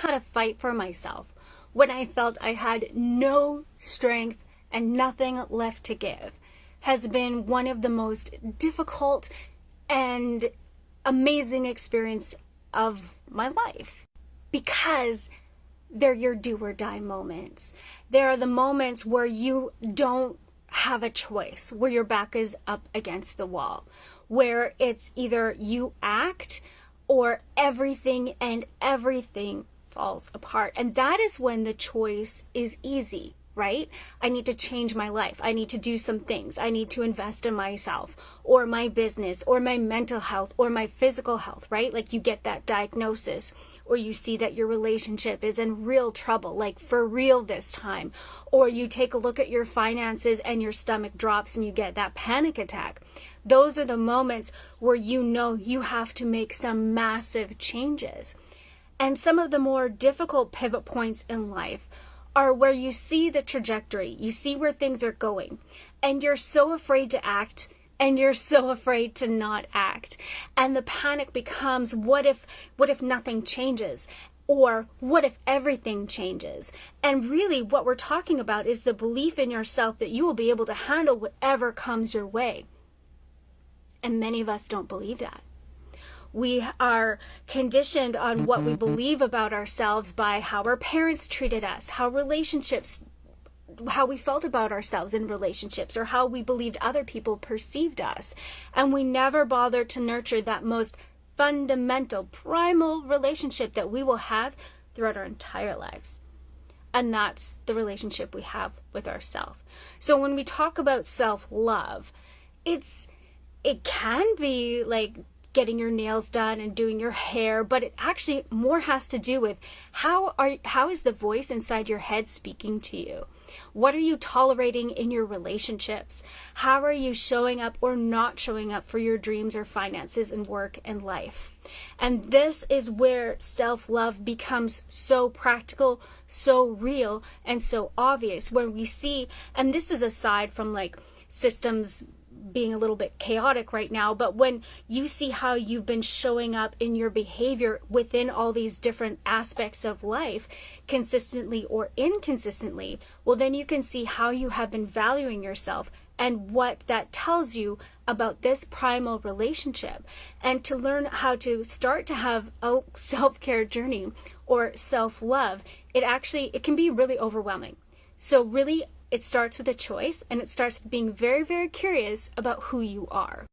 how to fight for myself when I felt I had no strength and nothing left to give has been one of the most difficult and amazing experience of my life, because they're your do or die moments. There are the moments where you don't have a choice, where your back is up against the wall, where it's either you act or everything falls apart. And that is when the choice is easy, right? I need to change my life. I need to do some things. I need to invest in myself or my business or my mental health or my physical health, right? Like you get that diagnosis, or you see that your relationship is in real trouble, like for real this time, or you take a look at your finances and your stomach drops and you get that panic attack. Those are the moments where you know you have to make some massive changes. And some of the more difficult pivot points in life are where you see the trajectory, you see where things are going, and you're so afraid to act, and you're so afraid to not act. And the panic becomes, what if nothing changes? Or what if everything changes? And really what we're talking about is the belief in yourself that you will be able to handle whatever comes your way. And many of us don't believe that. We are conditioned on what we believe about ourselves by how our parents treated us, how we felt about ourselves in relationships, or how we believed other people perceived us. And we never bother to nurture that most fundamental, primal relationship that we will have throughout our entire lives. And that's the relationship we have with ourselves. So when we talk about self-love, it can be like getting your nails done and doing your hair, but it actually more has to do with how is the voice inside your head speaking to you? What are you tolerating in your relationships? How are you showing up or not showing up for your dreams or finances and work and life? And this is where self-love becomes so practical, so real, and so obvious when we see, and this is aside from like systems being a little bit chaotic right now, but when you see how you've been showing up in your behavior within all these different aspects of life, consistently or inconsistently, well, then you can see how you have been valuing yourself and what that tells you about this primal relationship. And to learn how to start to have a self-care journey or self-love, it can be really overwhelming. So really, it starts with a choice, and it starts with being very, very curious about who you are.